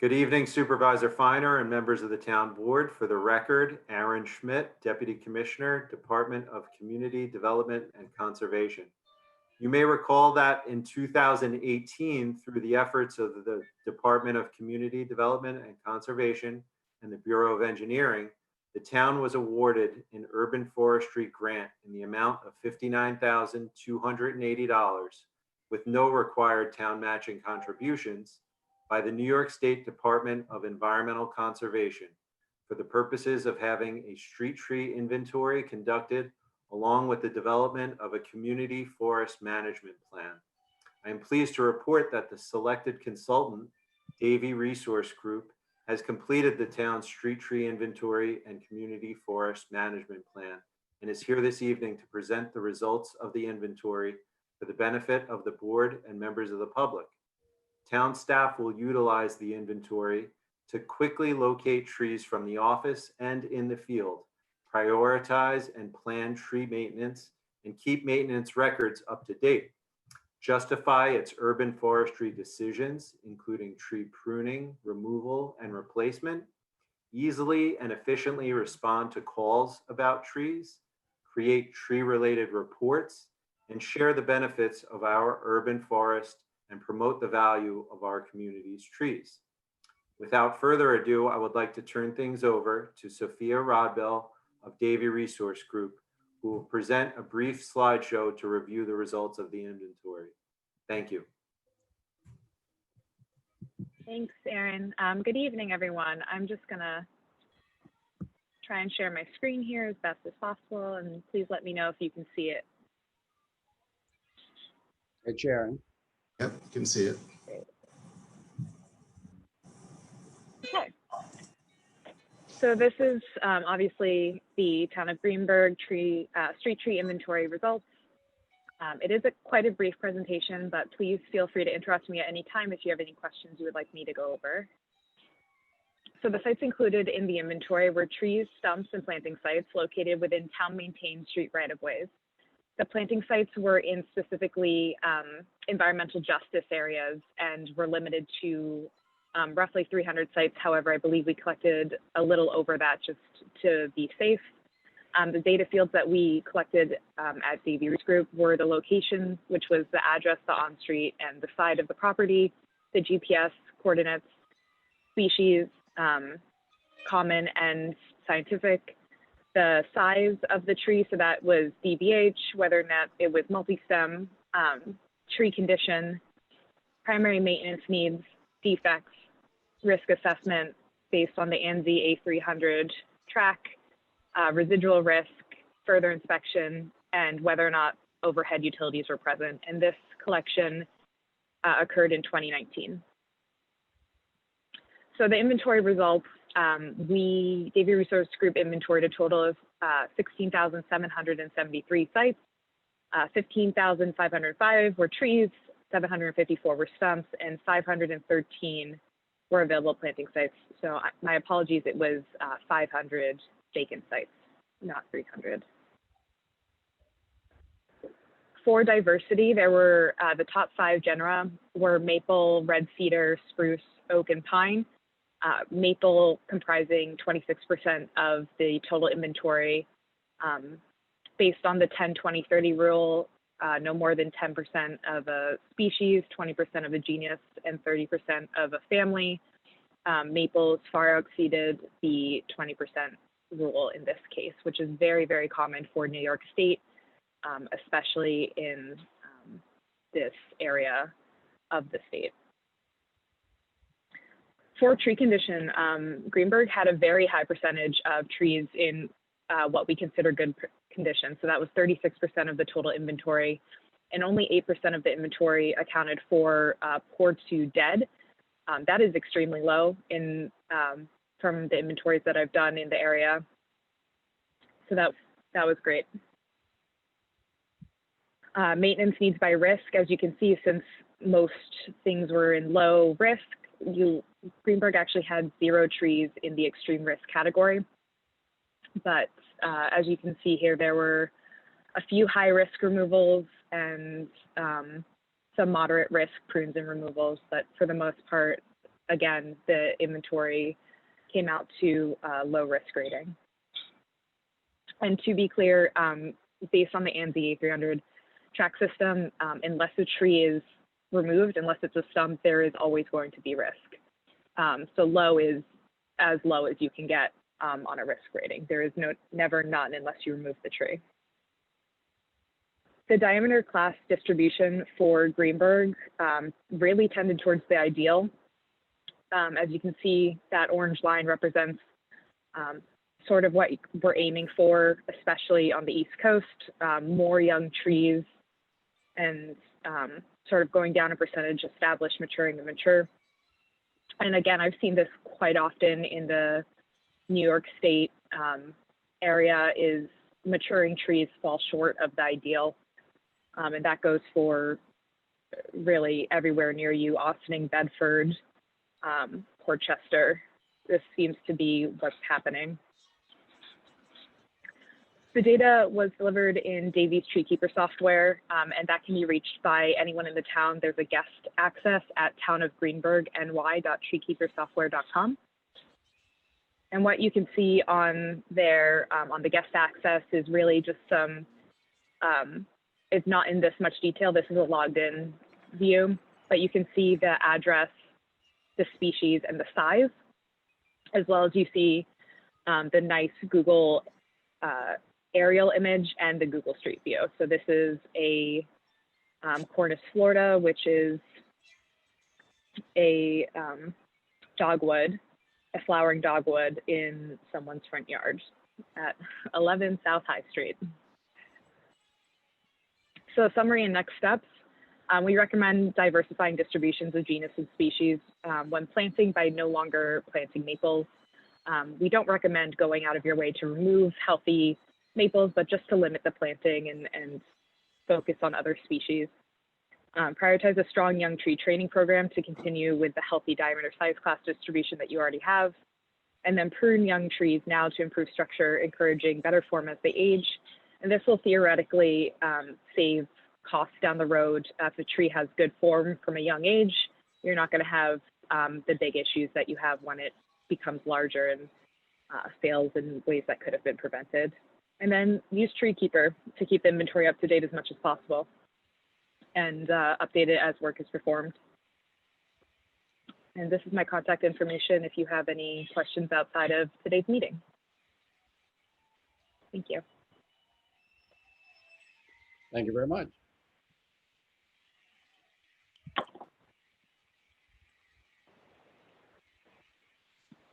Good evening, Supervisor Feiner and members of the Town Board. For the record, Aaron Schmidt, Deputy Commissioner, Department of Community Development and Conservation. You may recall that in 2018, through the efforts of the Department of Community Development and Conservation and the Bureau of Engineering, the town was awarded an urban forestry grant in the amount of $59,280 with no required town matching contributions by the New York State Department of Environmental Conservation for the purposes of having a street tree inventory conducted along with the development of a community forest management plan. I am pleased to report that the selected consultant, Davey Resource Group, has completed the town's street tree inventory and community forest management plan and is here this evening to present the results of the inventory for the benefit of the board and members of the public. Town staff will utilize the inventory to quickly locate trees from the office and in the field, prioritize and plan tree maintenance, and keep maintenance records up to date. Justify its urban forestry decisions, including tree pruning, removal, and replacement. Easily and efficiently respond to calls about trees, create tree-related reports, and share the benefits of our urban forest and promote the value of our community's trees. Without further ado, I would like to turn things over to Sophia Rodbell of Davey Resource Group, who will present a brief slideshow to review the results of the inventory. Thank you. Thanks, Aaron. Good evening, everyone. I'm just gonna try and share my screen here as best as possible, and please let me know if you can see it. Hey, Sharon. Yep, you can see it. Okay. So this is obviously the Town of Greenburgh street tree inventory results. It is quite a brief presentation, but please feel free to interrupt me at any time if you have any questions you would like me to go over. So the sites included in the inventory were trees, stumps, and planting sites located within town-maintained street right-of-ways. The planting sites were in specifically environmental justice areas and were limited to roughly 300 sites. However, I believe we collected a little over that just to be safe. The data fields that we collected at Davey Resource Group were the location, which was the address, the on-street, and the side of the property, the GPS coordinates, species, common and scientific, the size of the tree, so that was DBH, whether or not it was multi-stem, tree condition, primary maintenance needs, defects, risk assessment based on the ANSI A300 track, residual risk, further inspection, and whether or not overhead utilities were present. And this collection occurred in 2019. So the inventory results, Davey Resource Group inventoried a total of 16,773 sites, 15,505 were trees, 754 were stumps, and 513 were available planting sites. So my apologies, it was 500 vacant sites, not 300. For diversity, there were the top 5 genera were maple, red cedar, spruce, oak, and pine. Maple comprising 26% of the total inventory. Based on the 10-20-30 rule, no more than 10% of a species, 20% of a genus, and 30% of a family. Maples far exceeded the 20% rule in this case, which is very, very common for New York State, especially in this area of the state. For tree condition, Greenburgh had a very high percentage of trees in what we consider good condition. So that was 36% of the total inventory, and only 8% of the inventory accounted for poor to dead. That is extremely low in from the inventories that I've done in the area. So that was great. Maintenance needs by risk, as you can see, since most things were in low risk, Greenburgh actually had 0 trees in the extreme risk category. But as you can see here, there were a few high risk removals and some moderate risk prunes and removals, but for the most part, again, the inventory came out to low risk rating. And to be clear, based on the ANZI 300 track system, unless a tree is removed, unless it's a stump, there is always going to be risk. So low is as low as you can get on a risk rating. There is never none unless you remove the tree. The diameter class distribution for Greenburgh really tended towards the ideal. As you can see, that orange line represents sort of what we're aiming for, especially on the East Coast, more young trees and sort of going down a percentage, established, maturing, and mature. And again, I've seen this quite often in the New York State area is maturing trees fall short of the ideal. And that goes for really everywhere near you, Austining, Bedford, Portchester. This seems to be what's happening. The data was delivered in Davey's Treekeeper software, and that can be reached by anyone in the town. There's a guest access at townofgreenburghny.treekeepersoftware.com. And what you can see on there, on the guest access, is really just some, it's not in this much detail. This is a logged in view, but you can see the address, the species, and the size, as well as you see the nice Google aerial image and the Google Street View. So this is a Cornus, Florida, which is a dogwood, a flowering dogwood in someone's front yard at 11 South High Street. So summary and next steps. We recommend diversifying distributions of genus and species when planting by no longer planting maples. We don't recommend going out of your way to remove healthy maples, but just to limit the planting and focus on other species. Prioritize a strong young tree training program to continue with the healthy diameter size class distribution that you already have. And then prune young trees now to improve structure, encouraging better form as they age. And this will theoretically save costs down the road. If a tree has good form from a young age, you're not going to have the big issues that you have when it becomes larger and fails in ways that could have been prevented. And then use Treekeeper to keep the inventory up to date as much as possible and update it as work is performed. And this is my contact information if you have any questions outside of today's meeting. Thank you. Thank you very much.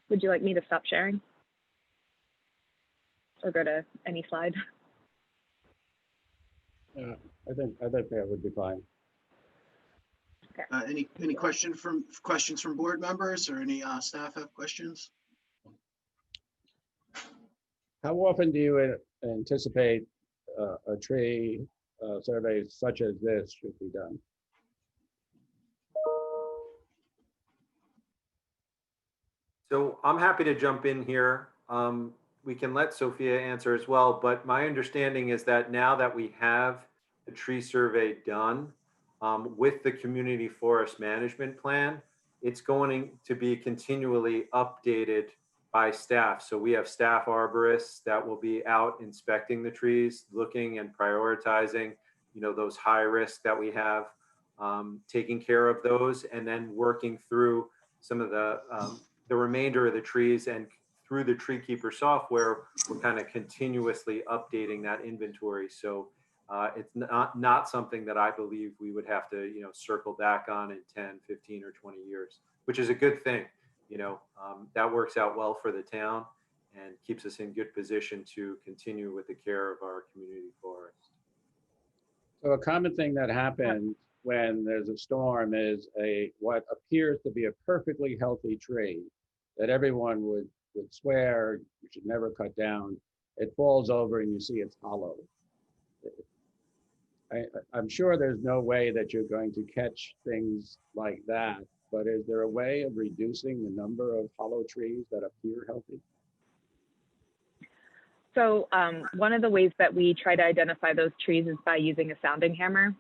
Would you like me to stop sharing? Or go to any slide? I think that would be fine. Okay. Any questions from board members or any staff have questions? How often do you anticipate a tree survey such as this should be done? So I'm happy to jump in here. We can let Sophia answer as well, but my understanding is that now that we have the tree survey done with the community forest management plan, it's going to be continually updated by staff. So we have staff arborists that will be out inspecting the trees, looking and prioritizing, those high risk that we have, taking care of those, and then working through some of the remainder of the trees. And through the Treekeeper software, we're kind of continuously updating that inventory. So it's not something that I believe we would have to, circle back on in 10, 15, or 20 years, which is a good thing. That works out well for the town and keeps us in good position to continue with the care of our community forest. So a common thing that happens when there's a storm is what appears to be a perfectly healthy tree that everyone would swear you should never cut down. It falls over and you see it's hollow. I'm sure there's no way that you're going to catch things like that, but is there a way of reducing the number of hollow trees that appear healthy? So one of the ways that we try to identify those trees is by using a sounding hammer.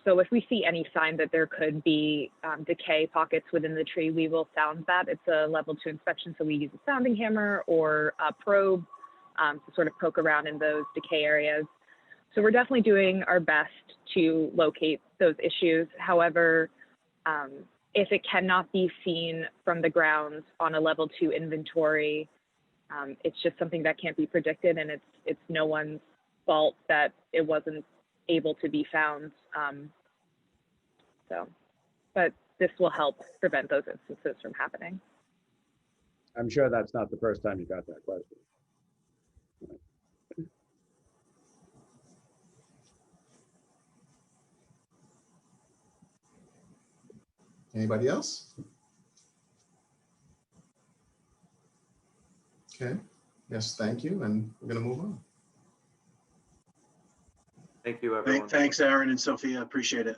So if we see any sign that there could be decay pockets within the tree, we will sound that. It's a level 2 inspection, so we use a sounding hammer or a probe to sort of poke around in those decay areas. So we're definitely doing our best to locate those issues. However, if it cannot be seen from the ground on a level 2 inventory, it's just something that can't be predicted, and it's no one's fault that it wasn't able to be found. But this will help prevent those instances from happening. I'm sure that's not the first time you got that question. Anybody else? Okay, yes, thank you, and we're gonna move on. Thank you, everyone. Thanks, Aaron and Sophia. Appreciate it.